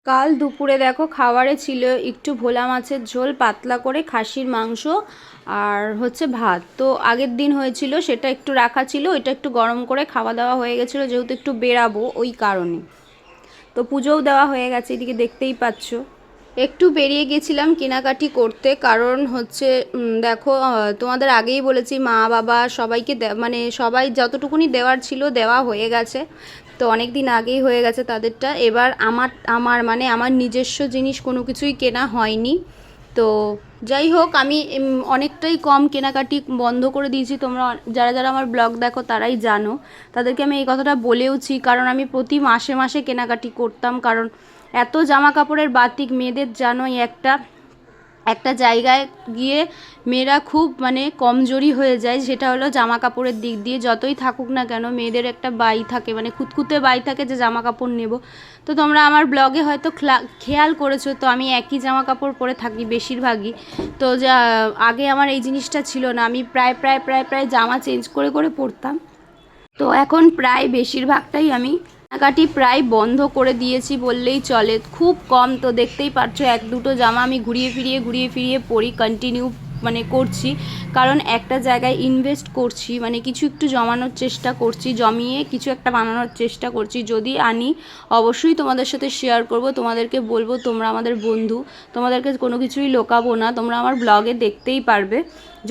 কাল দুপুরে দেখো খাবারে ছিল একটু ভোলা মাছের ঝোল, পাতলা করে খাসির মাংস আর হচ্ছে ভাত। তো আগের দিন হয়েছিল সেটা একটু রাখা ছিল, ওইটা একটু গরম করে খাওয়া দাওয়া হয়ে গেছিলো, যেহেতু একটু বেরাবো ওই কারণে। তো পুজোও দেওয়া হয়ে গেছে, এদিকে দেখতেই পাচ্ছ। একটু বেরিয়ে গেছিলাম কেনাকাটি করতে, কারণ হচ্ছে দেখো তোমাদের আগেই বলেছি মা বাবা সবাইকে মানে সবাই যতটুকুনি দেওয়ার ছিল দেওয়া হয়ে গেছে। তো অনেক দিন আগেই হয়ে গেছে তাদেরটা। এবার আমার আমার মানে আমার নিজস্ব জিনিস কোনো কিছুই কেনা হয়নি। তো যাই হোক, আমি অনেকটাই কম কেনাকাটি বন্ধ করে দিয়েছি। তোমরা যারা যারা আমার ব্লগ দেখো তারাই জানো, তাদেরকে আমি এই কথাটা বলেওছি, কারণ আমি প্রতি মাসে মাসে কেনাকাটি করতাম। কারণ এত জামা কাপড়ের বাতিক মেয়েদের জানোই, একটা একটা জায়গায় গিয়ে মেয়েরা খুব মানে কমজোরি হয়ে যায়, সেটা হলো জামা কাপড়ের দিক দিয়ে। যতই থাকুক না কেন মেয়েদের একটা বাই থাকে, মানে খুঁতখুঁতে বাই থাকে যে জামা কাপড় নেব। তো তোমরা আমার ব্লগে হয়তো খেয়াল করেছো, তো আমি একই জামা কাপড় পরে থাকি বেশিরভাগই। তো যা আগে আমার এই জিনিসটা ছিল না, আমি প্রায় প্রায় প্রায় প্রায় জামা চেঞ্জ করে করে পরতাম। তো এখন প্রায় বেশিরভাগটাই আমি কেনাকাটি প্রায় বন্ধ করে দিয়েছি বললেই চলে, খুব কম। তো দেখতেই পারছো এক দুটো জামা আমি ঘুরিয়ে ফিরিয়ে পরি, কন্টিনিউ মানে করছি। কারণ একটা জায়গায় ইনভেস্ট করছি, মানে কিছু একটু জমানোর চেষ্টা করছি, জমিয়ে কিছু একটা বানানোর চেষ্টা করছি। যদি আনি অবশ্যই তোমাদের সাথে শেয়ার করব, তোমাদেরকে বলবো তোমরা আমাদের বন্ধু, তোমাদেরকে কোনো কিছুই লোকাবো না, তোমরা আমার ব্লগে দেখতেই পারবে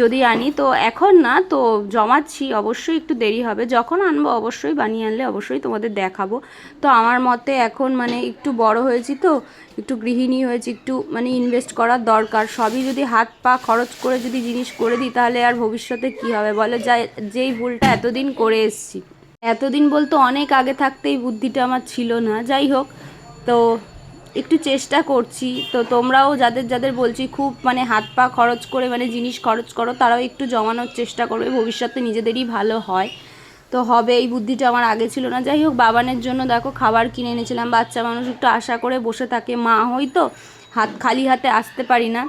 যদি আনি। তো এখন না, তো জমাচ্ছি, অবশ্যই একটু দেরি হবে, যখন আনবো অবশ্যই বানিয়ে আনলে অবশ্যই তোমাদের দেখাবো। তো আমার মতে এখন মানে একটু বড় হয়েছি, তো একটু গৃহিণী হয়েছি, একটু মানে ইনভেস্ট করার দরকার। সবই যদি হাত পা খরচ করে যদি জিনিস করে দিই তাহলে আর ভবিষ্যতে কী হবে বলো। যেই ভুলটা এতদিন করে এসছি, এতদিন বলতে অনেক আগে থাকতেই বুদ্ধিটা আমার ছিল না। যাই হোক, তো একটু চেষ্টা করছি। তো তোমরাও যাদের যাদের বলছি খুব মানে হাত পা খরচ করে মানে জিনিস খরচ করো, তারাও একটু জমানোর চেষ্টা করবে, ভবিষ্যতে নিজেদেরই ভালো হয়। তো হবে, এই বুদ্ধিটা আমার আগে ছিল না। যাই হোক, বাবানের জন্য দেখো খাবার কিনে এনেছিলাম। বাচ্চা মানুষ একটু আশা করে বসে থাকে, মা হয়তো খালি হাতে আসতে পারি না,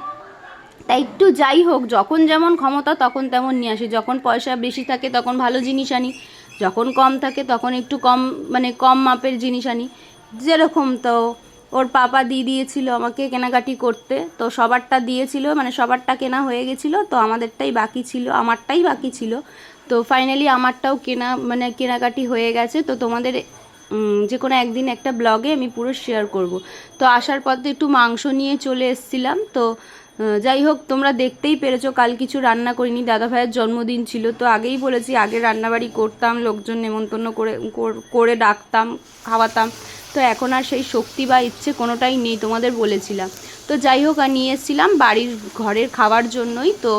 তাই একটু যাই হোক যখন যেমন ক্ষমতা তখন তেমন নিয়ে আসি। যখন পয়সা বেশি থাকে তখন ভালো জিনিস আনি, যখন কম থাকে তখন একটু কম মানে কম মাপের জিনিস আনি যেরকম। তো ওর পাপা দিয়েছিল আমাকে কেনাকাটি করতে, তো সবারটা দিয়েছিল, মানে সবারটা কেনা হয়ে গেছিলো, তো আমাদেরটাই বাকি ছিল, আমারটাই বাকি ছিল। তো ফাইনালি আমারটাও মানে কেনাকাটি হয়ে গেছে। তো তোমাদের যে কোনো একদিন একটা ব্লগে আমি পুরো শেয়ার করব। তো আসার পথে একটু মাংস নিয়ে চলে এসেছিলাম। তো যাই হোক, তোমরা দেখতেই পেরেছো কাল কিছু রান্না করিনি, দাদা ভাইয়ের জন্মদিন ছিল। তো আগেই বলেছি, আগে রান্নাবাড়ি করতাম, লোকজন নেমন্তন্ন করে ডাকতাম, খাওয়াতাম। তো এখন আর সেই শক্তি বা ইচ্ছে কোনোটাই নেই, তোমাদের বলেছিলাম। তো যাই হোক, আর নিয়ে এসেছিলাম বাড়ির ঘরের খাওয়ার জন্যই। তো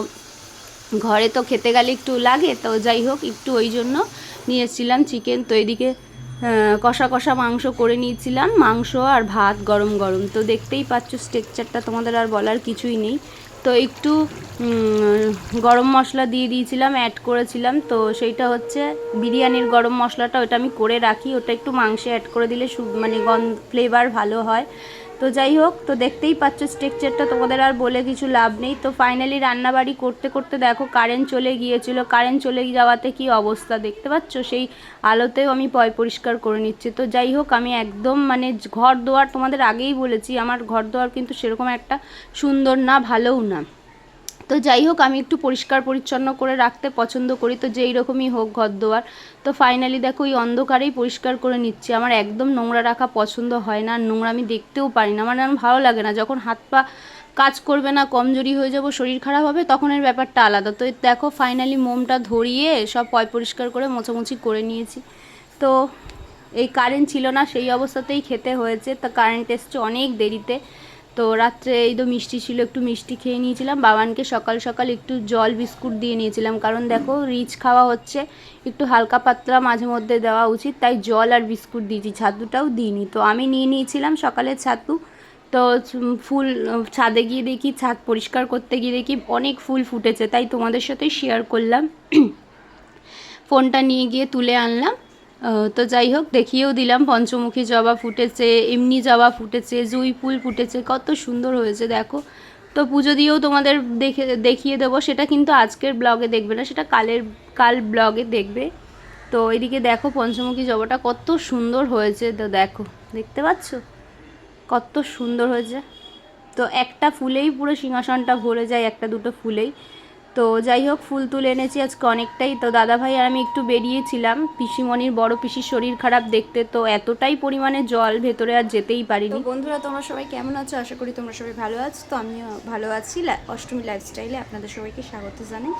ঘরে তো খেতে গেলে একটু লাগে, তো যাই হোক একটু ওই জন্য নিয়ে এসেছিলাম চিকেন। তো এদিকে কষা কষা মাংস করে নিয়েছিলাম, মাংস আর ভাত গরম গরম। তো দেখতেই পাচ্ছ স্ট্রাকচারটা, তোমাদের আর বলার কিছুই নেই। তো একটু গরম মশলা দিয়ে দিয়েছিলাম, অ্যাড করেছিলাম। তো সেইটা হচ্ছে বিরিয়ানির গরম মশলাটা, ওটা আমি করে রাখি, ওটা একটু মাংসে অ্যাড করে দিলে মানে ফ্লেভার ভালো হয়। তো যাই হোক, তো দেখতেই পাচ্ছ স্ট্রাকচারটা, তোমাদের আর বলে কিছু লাভ নেই। তো ফাইনালি রান্নাবাড়ি করতে করতে দেখো কারেন্ট চলে গিয়েছিল, কারেন্ট চলে যাওয়াতে কি অবস্থা দেখতে পাচ্ছ, সেই আলোতেও আমি পরিষ্কার করে নিচ্ছি। তো যাই হোক, আমি একদম মানে ঘর দোয়ার তোমাদের আগেই বলেছি আমার ঘর দোয়ার কিন্তু সেরকম একটা সুন্দর না, ভালোও না। তো যাই হোক, আমি একটু পরিষ্কার পরিচ্ছন্ন করে রাখতে পছন্দ করি, তো যেই রকমই হোক ঘর দোয়ার। তো ফাইনালি দেখো এই অন্ধকারেই পরিষ্কার করে নিচ্ছি। আমার একদম নোংরা রাখা পছন্দ হয় না, নোংরা আমি দেখতেও পারি না, আমার ভালো লাগে না। যখন হাত পা কাজ করবে না, কমজোরি হয়ে যাব, শরীর খারাপ হবে, তখন এর ব্যাপারটা আলাদা। তো দেখো ফাইনালি মোমটা ধরিয়ে সব পরিষ্কার করে মোছামুছি করে নিয়েছি। তো এই কারেন্ট ছিল না, সেই অবস্থাতেই খেতে হয়েছে। তা কারেন্ট এসছে অনেক দেরিতে। তো রাত্রে এই তো মিষ্টি ছিল, একটু মিষ্টি খেয়ে নিয়েছিলাম। বাবানকে সকাল সকাল একটু জল বিস্কুট দিয়ে নিয়েছিলাম, কারণ দেখো রিচ খাওয়া হচ্ছে, একটু হালকা পাতলা মাঝে মধ্যে দেওয়া উচিত, তাই জল আর বিস্কুট দিয়েছি, ছাতুটাও দিইনি। তো আমি নিয়ে নিয়েছিলাম সকালে ছাতু। তো ফুল ছাদে গিয়ে দেখি, ছাদ পরিষ্কার করতে গিয়ে দেখি অনেক ফুল ফুটেছে, তাই তোমাদের সাথে শেয়ার করলাম। ফোনটা নিয়ে গিয়ে তুলে আনলাম। তো যাই হোক, দেখিয়েও দিলাম, পঞ্চমুখী জবা ফুটেছে, এমনি জবা ফুটেছে, জুঁই ফুল ফুটেছে, কত সুন্দর হয়েছে দেখো। তো পুজো দিয়েও তোমাদের দেখিয়ে দেবো, সেটা কিন্তু আজকের ব্লগে দেখবে না, সেটা কাল ব্লগে দেখবে। তো এদিকে দেখো পঞ্চমুখী জবাটা কত সুন্দর হয়েছে, তো দেখো দেখতে পাচ্ছ কত সুন্দর হয়েছে। তো একটা ফুলেই পুরো সিংহাসনটা ভরে যায়, একটা দুটো ফুলেই। তো যাই হোক, ফুল তুলে এনেছি আজকে অনেকটাই। তো দাদাভাই আর আমি একটু বেরিয়েছিলাম, পিসিমণির বড় পিসির শরীর খারাপ দেখতে, তো এতটাই পরিমাণে জল, ভেতরে আর যেতেই পারিনি। তো বন্ধুরা, তোমরা সবাই কেমন আছো? আশা করি তোমরা সবাই ভালো আছো। তো আমিও ভালো আছি। অষ্টমী লাইফস্টাইলে আপনাদের সবাইকে স্বাগত জানাই।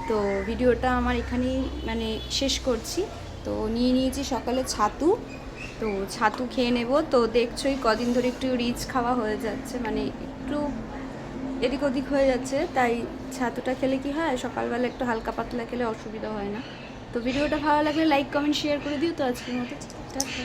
তো ভিডিওটা আমার এখানেই মানে শেষ করছি। তো নিয়ে নিয়েছি সকালে ছাতু, তো ছাতু খেয়ে নেব। তো দেখছোই কদিন ধরে একটু রিচ খাওয়া হয়ে যাচ্ছে, মানে একটু এদিক ওদিক হয়ে যাচ্ছে, তাই ছাতুটা খেলে কি হয়, সকালবেলা একটু হালকা পাতলা খেলে অসুবিধা হয় না। তো ভিডিওটা ভালো লাগলে লাইক কমেন্ট শেয়ার করে দিও। তো আজকের মতো টাটা।